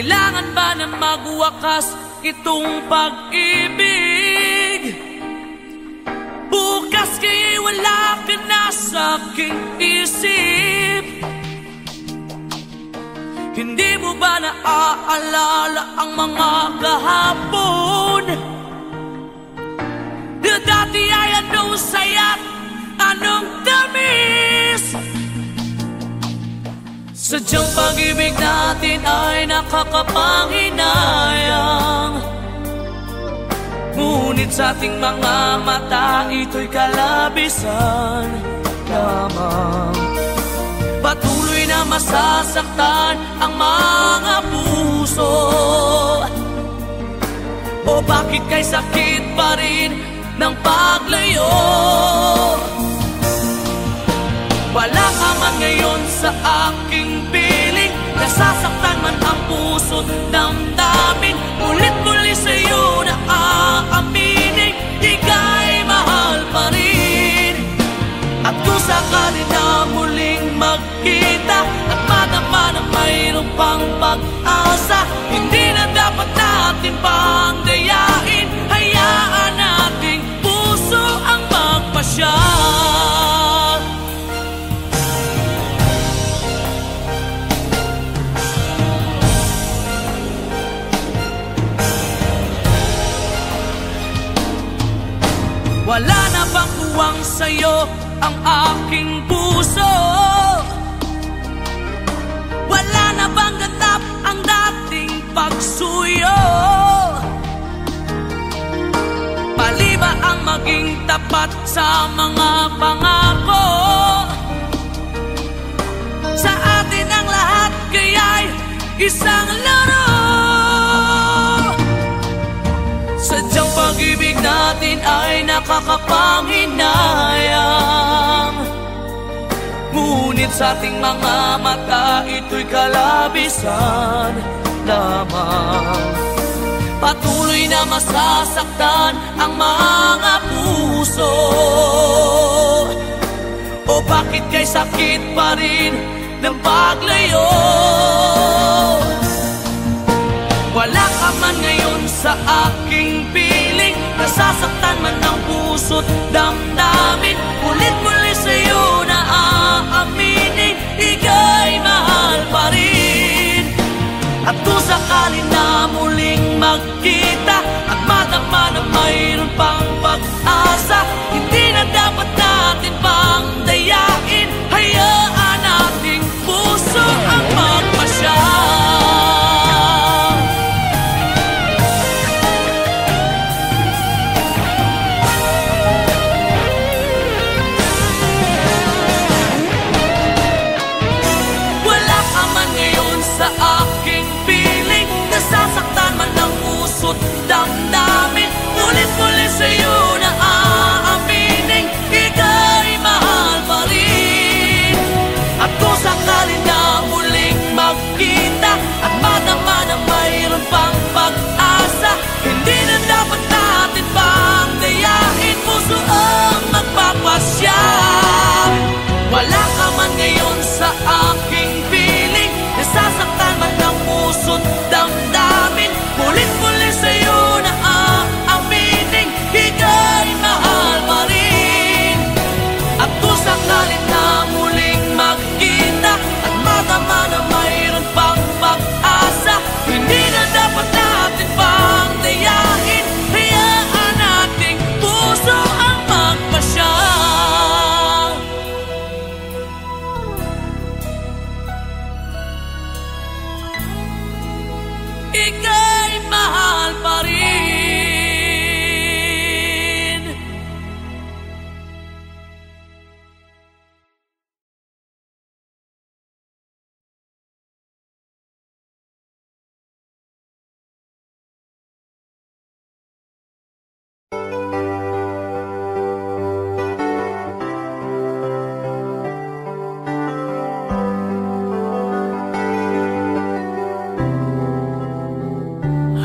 Kailangan ba na magwakas itong pag-ibig? Bukas kaya'y wala ka na sa aking isip. Hindi mo ba naaalala ang mga kahapon? Na dati ay anong saya't anong tamis. Sadyang pag-ibig natin ay nakakapanghinayang, ngunit sa ating mga mata ito'y kalabisan lamang. Patuloy na masasaktan ang mga puso. O bakit kay sakit pa rin ng paglayo? Wala ka man ngayon sa aking piling, nasasaktan man ang puso't damdamin. Ulit-muli sa'yo na aaminin, ika'y mahal pa rin. At kung sakali na muling magkita at madama na mayroong pang pag-asa, hindi na dapat natin pang dayain. Hayaan nating puso ang magpasya. Wala na bang tuwang sa'yo ang aking puso? Wala na bang ganap ang dating pagsuyo? Mali ba ang maging tapat sa mga pangako? Sa atin ang lahat kaya'y isang laro. Sadyang pag-ibig natin ay nakakapanghinayang, ngunit sa ating mga mata ito'y kalabisan lamang. Patuloy na masasaktan ang mga puso. O bakit kay sakit pa rin ng paglayo? Wala ka man ngayon sa aking piling, nasasaktan man ang puso't damdamin. Ulit-muli sa'yo na aaminin, ika'y mahal pa rin. At kung sakali na muling magkita at madama na mayroon pang pag-asa, hindi na dapat natin pang dayain. Hayaan nating puso ang magpasya. Damdamin, ulit-muli sa'yo na aaminin, ika'y mahal pa rin. At kung sakali na muling magkita at madama na mayroon pang pag-asa, hindi na dapat natin pang dayain, puso ang magpapasya. Wala ka man ngayon sa aking piling, nasasaktan man ang puso't damdamin. Ulit-muli sa'yo na aaminin, ika'y mahal pa rin. At kung sakali na muling magkita at madama na mayroon pang pag-asa, hindi na dapat natin pang dayain. Hayaan nating puso ang magpasya. Ika'y mahal pa rin.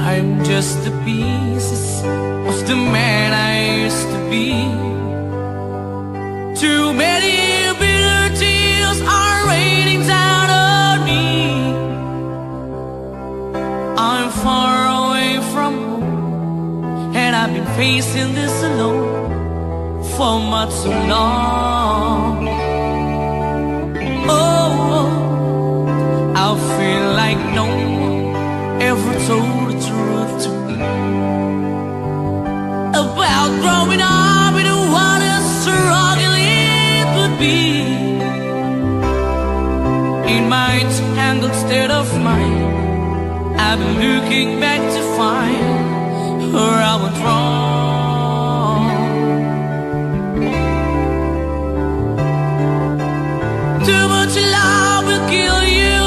I'm just the pieces of the man I used to be. Too many bitter tears are raining down on me. I've been facing this alone for much too long. Oh, I feel like no one ever told the truth to me about growing up in what a struggle it would be. In my tangled state of mind, I've been looking back to find where I went wrong. Too much love will kill you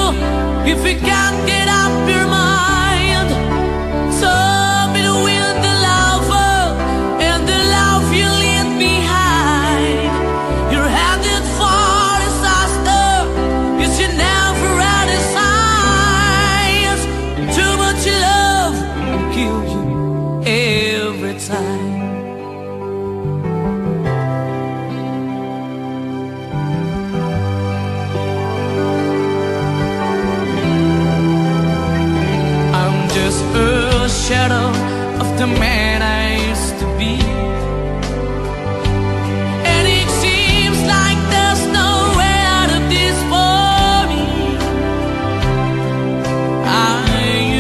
if you can't get up your mind. So between the lover and the love you leave behind, you're headed for disaster. You should never had a signs. Too much love will kill you every time. I'm just a shadow of the man I used to be, and it seems like there's no way out of this for me. I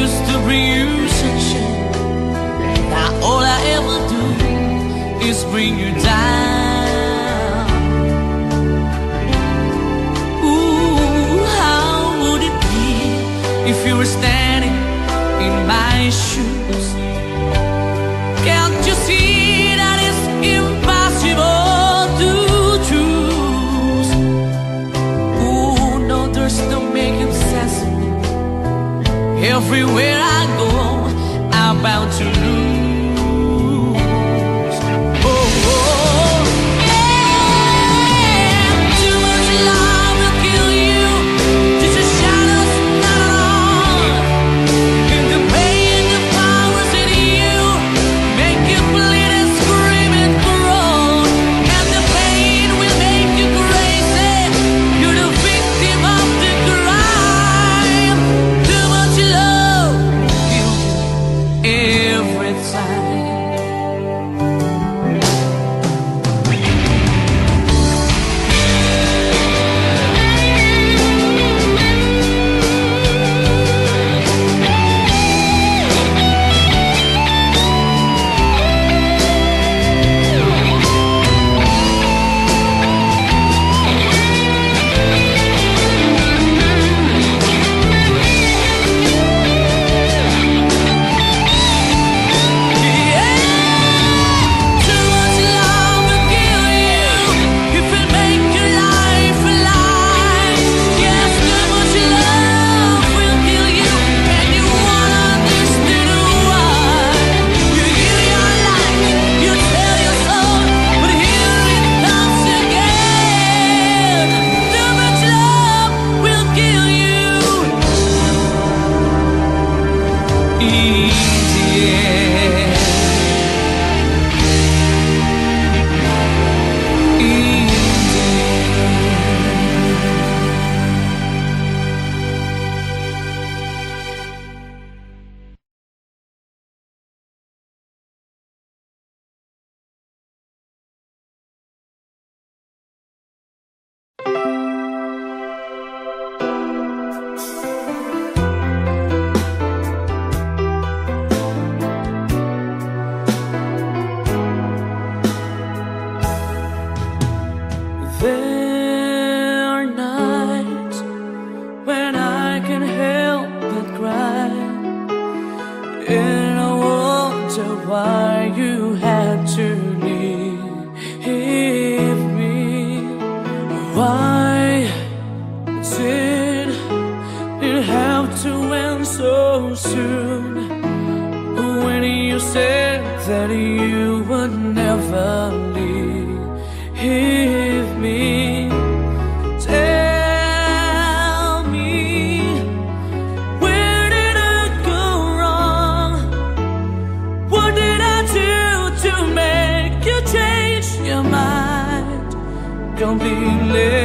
used to bring you sunshine, now all I ever do is bring you down. Ooh, how would it be if you were standing in my shoes? Can't you see that it's impossible to choose? Ooh, no, there's no making sense of me. Everywhere I go, I'm bound to lose. Oh, oh, yeah. Too much love will kill you. Just a shadow's not on. And the pain, the powers in you make you bleed and scream and groan. And the pain will make you crazy. You're the victim of the crime. Too much love will kill you every time. Too much love will kill you if it make your life alive. Yes, too much love will kill you, and you won't understand why. You heal your life, you tell your soul, but here it comes again. Too much love will kill you. There are nights when I can help but cry, and I wonder why you had to leave me. Why did it have to end so soon? When you said that you would never leave me. Tell me, where did I go wrong? What did I do to make you change your mind completely?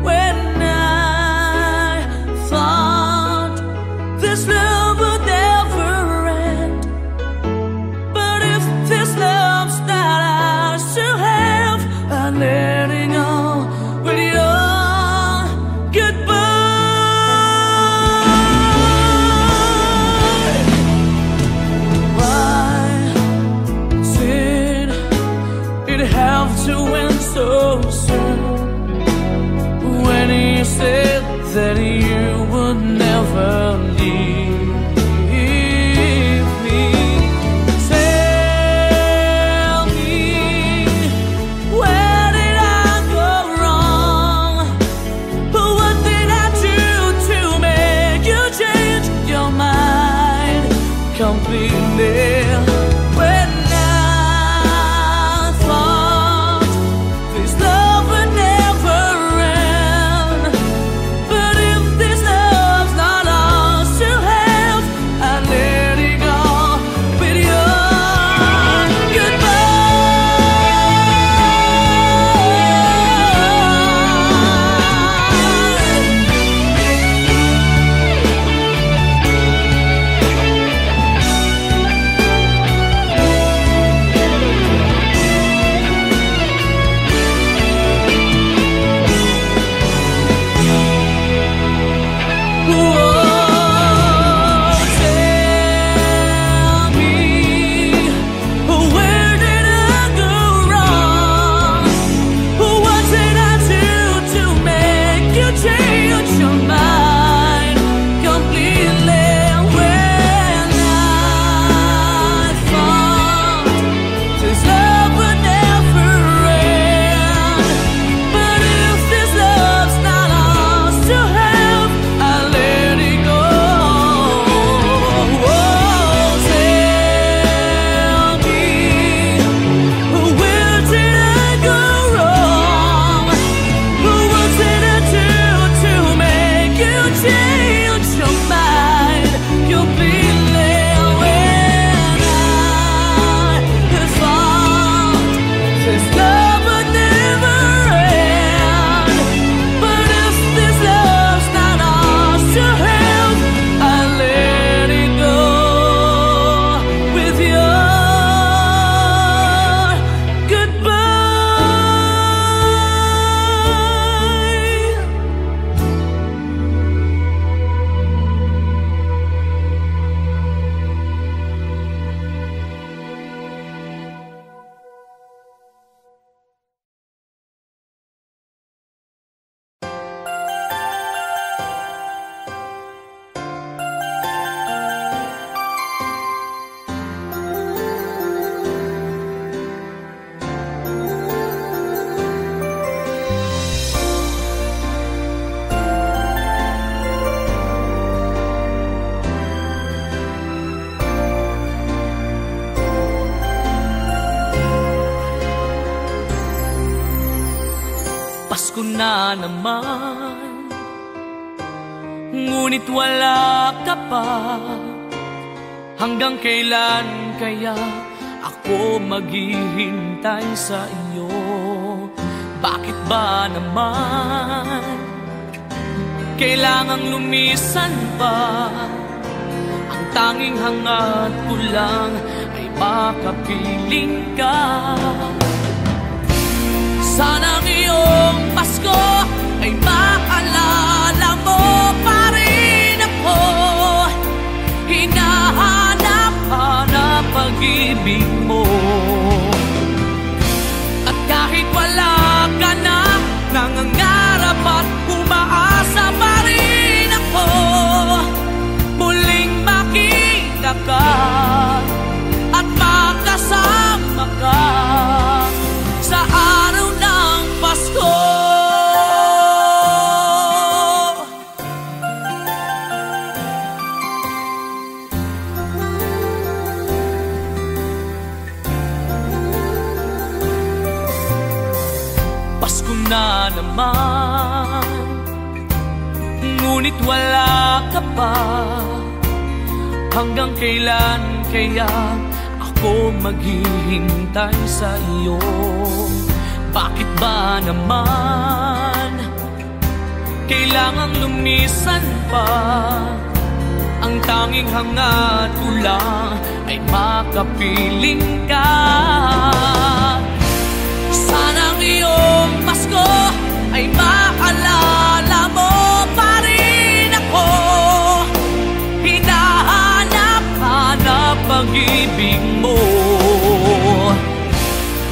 When I thought this love would never end, but if there when I thought this love would never end. But if this love's not ours to have, I let it go with your goodbye. Pasko na naman, ngunit wala ka pa. Hanggang kailan kaya ako maghihintay sa iyo? Bakit ba naman kailangang lumisan pa? Ang tanging hangat ko lang ay makapiling ka. Sana ngayong Pasko ay maalala mo pa rin ako. Hinahanap-hanap pag-ibig mo. At kahit wala ka na, nangangarap at umaasa pa rin ako. Muling makita ka at makasama ka sa araw ng Pasko. Pasko na naman, ngunit wala ka pa. Hanggang kailan kaya ako maghihintay sa iyo? Bakit ba naman kailangang lumisan pa? Ang tanging hangat ko lang ay makapiling ka. Sana ngayong Pasko ay maalala mo pa rin ako. Hinahanap-hanap pag-ibig mo.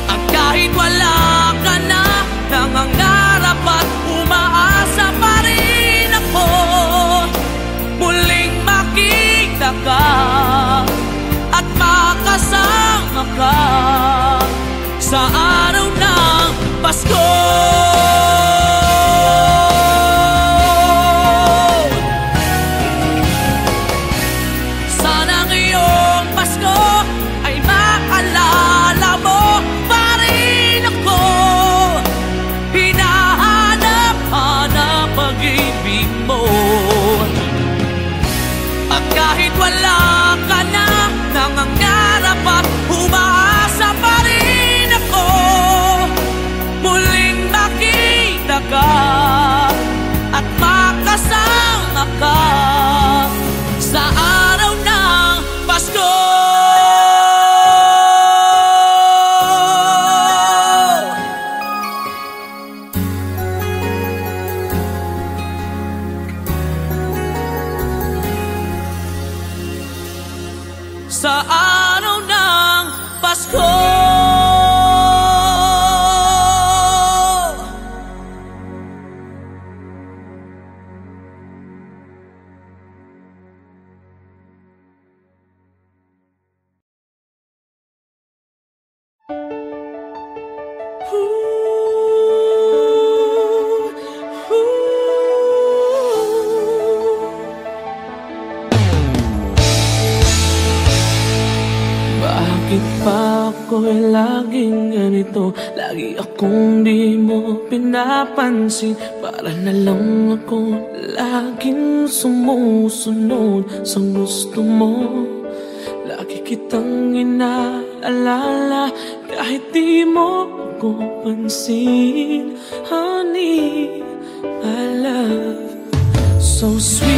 At kahit wala ka na, nangangarap at umaasa pa rin ako. Muling makita ka at makasama ka sa araw ng Pasko. Sana ngayong Pasko Bakit pa ako'y laging ganito? Lagi akong di mo pinapansin. Para na lang ako laging sumusunod sa gusto mo. Lagi kitang inaalala kahit di mo ako pansin. Honey, my love, so sweet.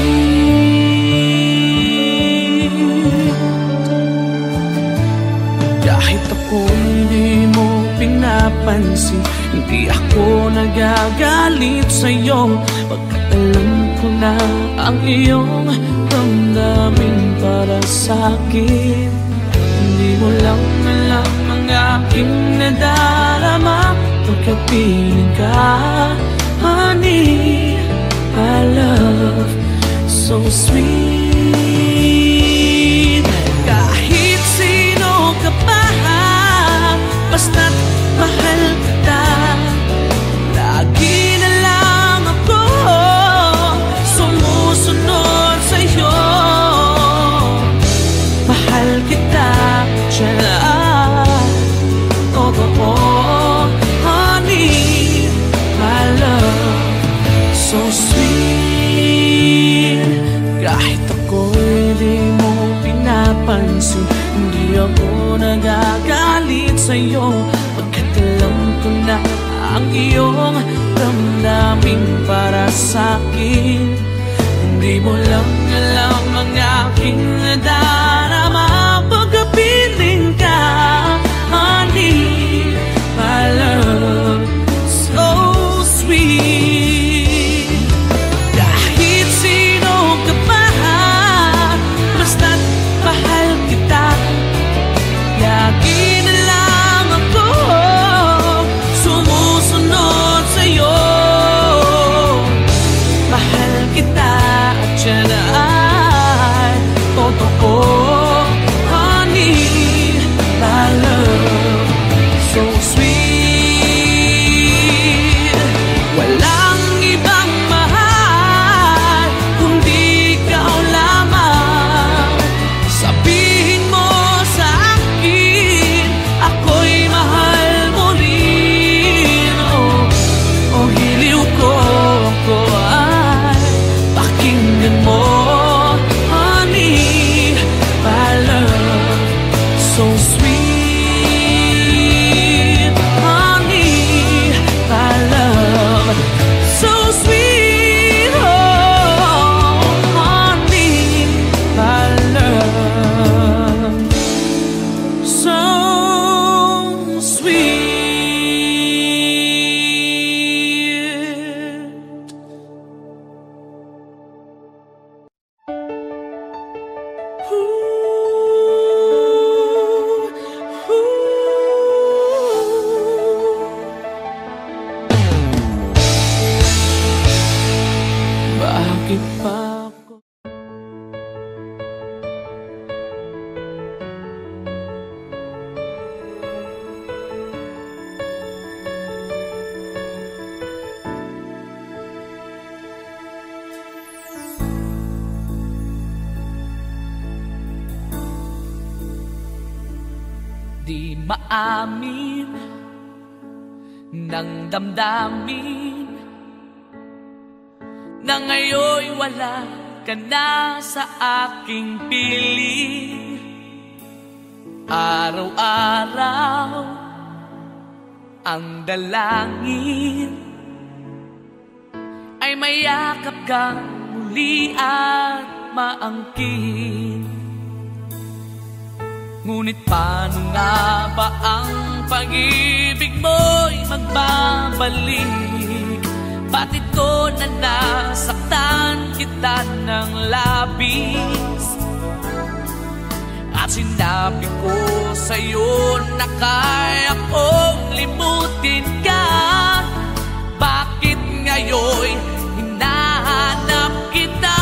Kahit ako hindi mo pinapansin, hindi ako nagagalit sa'yo. Pagkat alam ko na ang iyong damdamin para sa'kin. Hindi mo lang alam ang aking nadarama pagkapiling ka. Honey, my love, so sweet. Kahit sino ka pa, basta't mahal kita. Lagi na lang ako sumusunod sa'yo. Mahal kita, siya totoo. Honey, my love, so sweet. Kahit ako'y di mo pinapansin, hindi ako nagagalit sa'yo. Pagkat alam ko na ang iyong damdamin para sa'kin. Hindi mo lang alam ang aking nadarama pagkapiling ka. Honey, my love, so sweet. Kahit sino ka pa, basta't mahal kita. Lagi na lang ako sumusunod sa'yo. Mahal kita at siya na ay totoo. Honey, my love, so sweet. Walang ibang mahal kundi ikaw lamang. Sabihin mo sa akin, ako'y mahal mo rin. Oh, hiliw ko, ako ay pakinggan mo. Honey, my love, so sweet. Honey, my love, so sweet. Oh, honey, my love, so sweet. Bakit pa ako? Di maamin ng damdamin na ngayon'y wala ka na sa aking piling. Araw-araw ang dalangin ay mayakap kang muli at maangkin. Ngunit paano nga ba ang pag-ibig mo'y magbabalik? Bakit ko na nasaktan kita ng labis? At sinabi ko sa'yo na kaya kong limutin ka. Bakit ngayon'y hinahanap kita?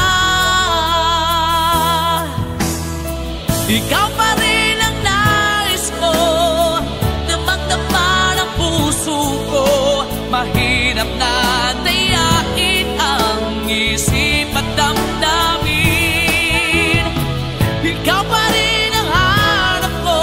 Ikaw pa rin ang nais ko, damang-dama ng puso ko. Mahirap na dayain ang isip at damdamin. Ikaw pa rin ang hanap ko,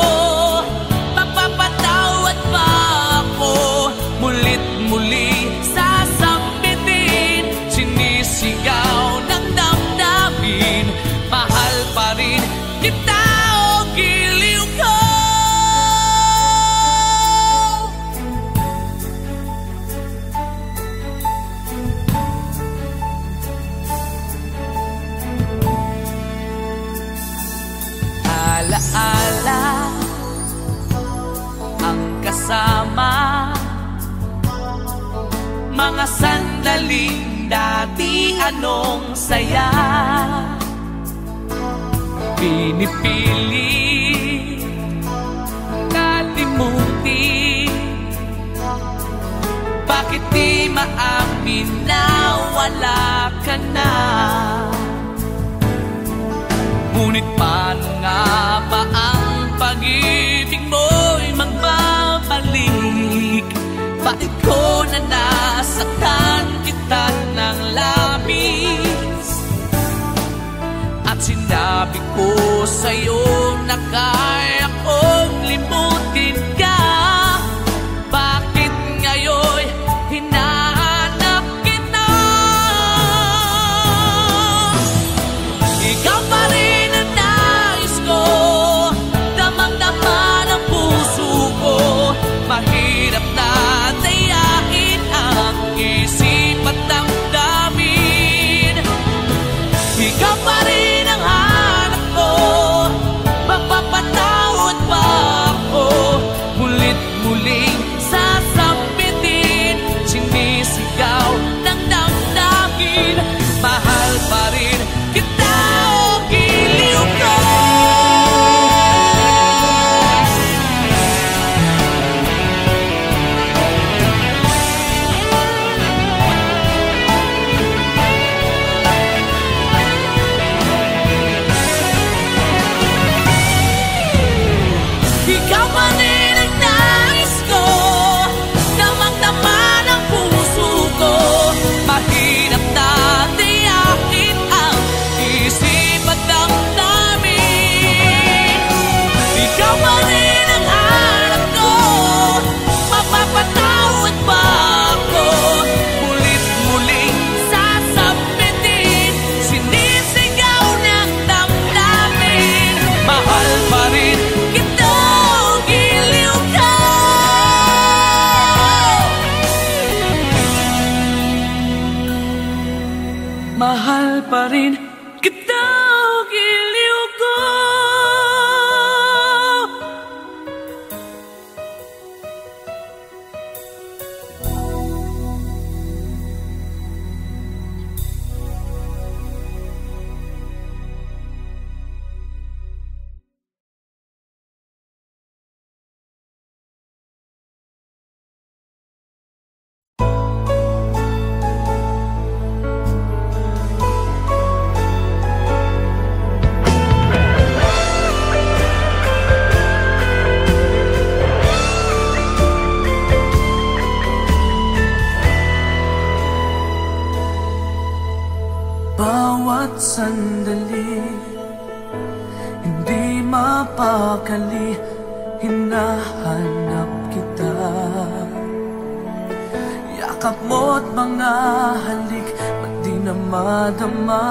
mga sandaling dati anong saya. Pinipilit kalimutin, bakit di maamin na wala ka na? Ngunit paano nga ba ang pag-ibig mo'y magbabalik? Bakit ko na nasaktan kita ng labis? At sinabi ko sa'yo na kaya kong limutin ka. Bakit ngayon hinahanap kita? Ikaw pa rin ang nais ko, damang-dama ng puso ko. Mahirap na dayain ang isip at damdamin. Ikaw pa rin ang hanap ko, mapapatawad ba ako? Mulit-muling sasabitin, sinisigaw ng damdamin. Mahal pa rin kita o giliw ko. Ikaw pa rin ang nais ko, damang-dama ng puso ko. Mahirap na tiyakin ang isip at damdamin. Ikaw pa rin ang hanap ko, mapapatawad ba ako? Mulit-muling sasabitin, sinisigaw ng damdamin. Mahal pa rin kita o giliw ka. Mahal pa rin kita o giliw ko. Bawat sandali, hindi mapakali, hinahanap kita. Yakap mo't mga halik, ba't di na madama?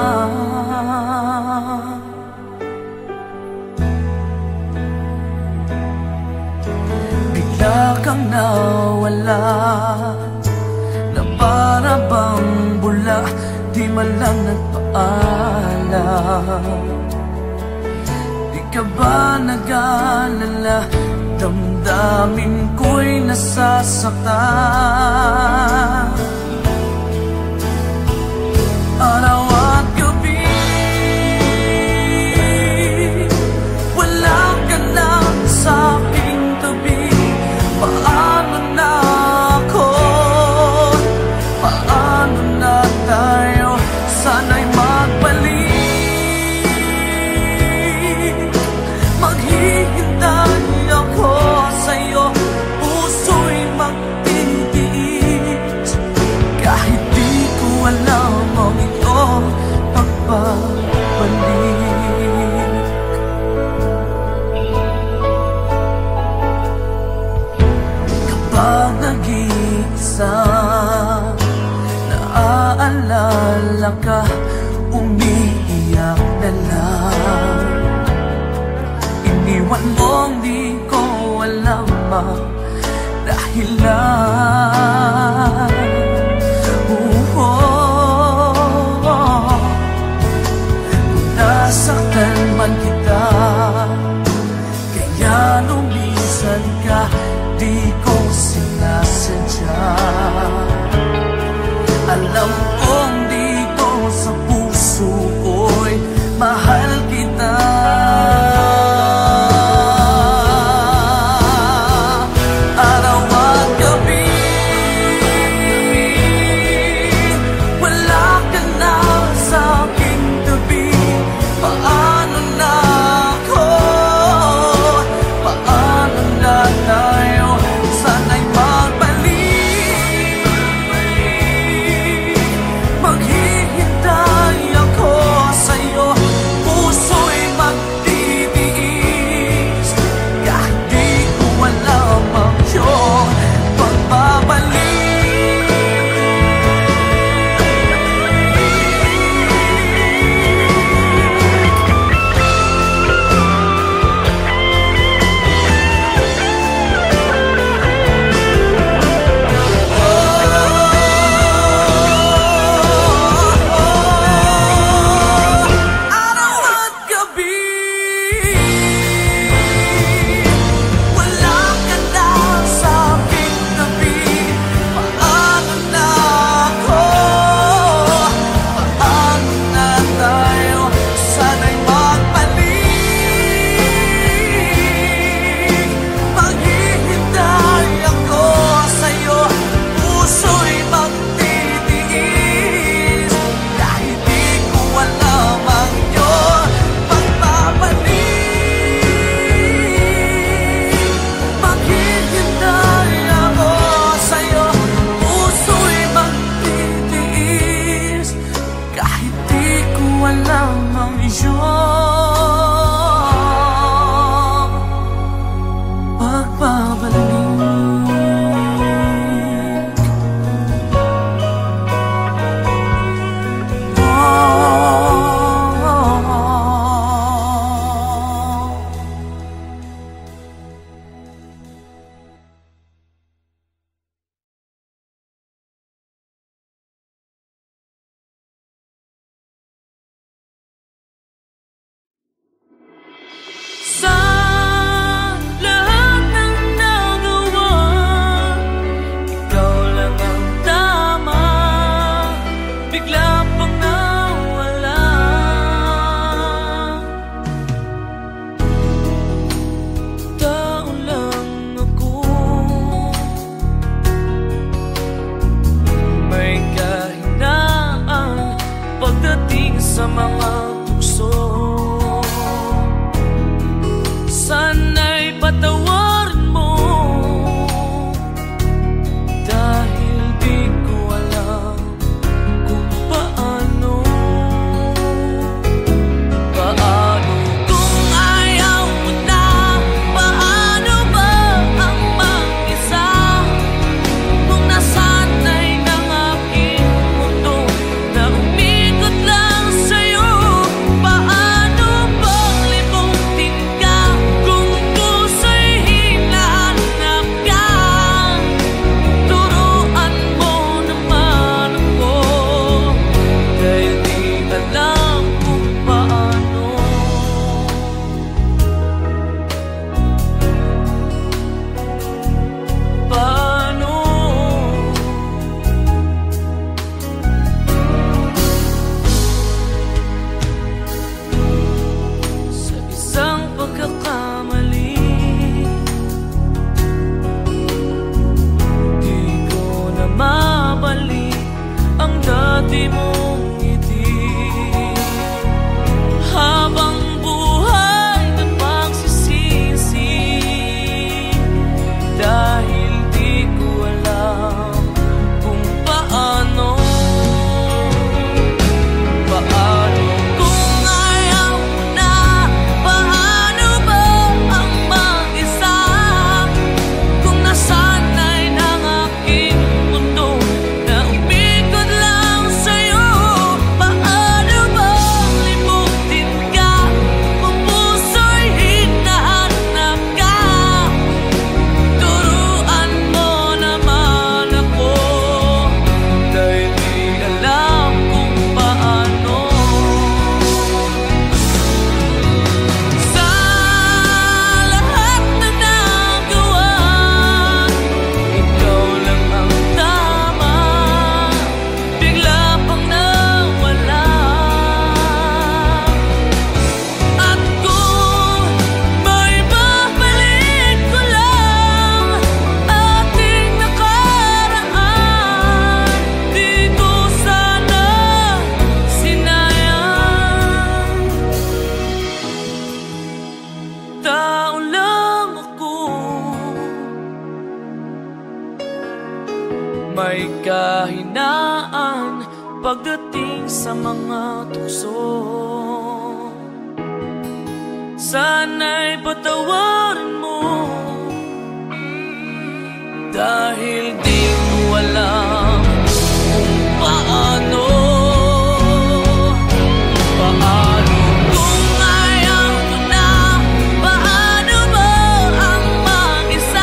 Bigla kang nawala, na para bang bula, di man lang nagpaalam. Di ka ba nag-alala, damdamin ko'y nasasaktan. Araw at gabi, wala ka na sa aking tabi. Paano na ako? Paano na tayo? Sana'y magbalik. Maghihintay ako sa'yo, puso'y magtitiis. Kahit di ko alam ang iyong pagbabalik. Kapag nag-iisa, naaalala ka, umiiyak na lang. Iniwan mong di ko alam ang dahilan. Nasaktan man kita, kaya lumisan ka, di ko sinasadya. May kahinaan pagdating sa mga tukso. Sana'y patawarin mo, dahil di ko alam kung paano. Kung ayaw mo na, paano mo ang mag-isa?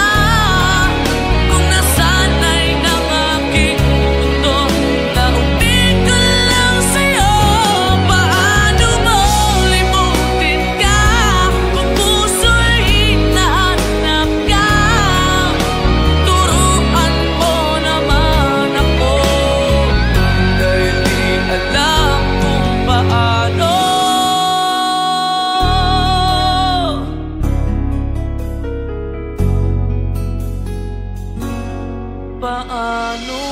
Kung nasanay ng aking mundo na umikot lang sa'yo, paano mo limutin ka? Kung puso'y hinahanap ka, turuan mo naman ako, dahil di alam kung paano. Paano?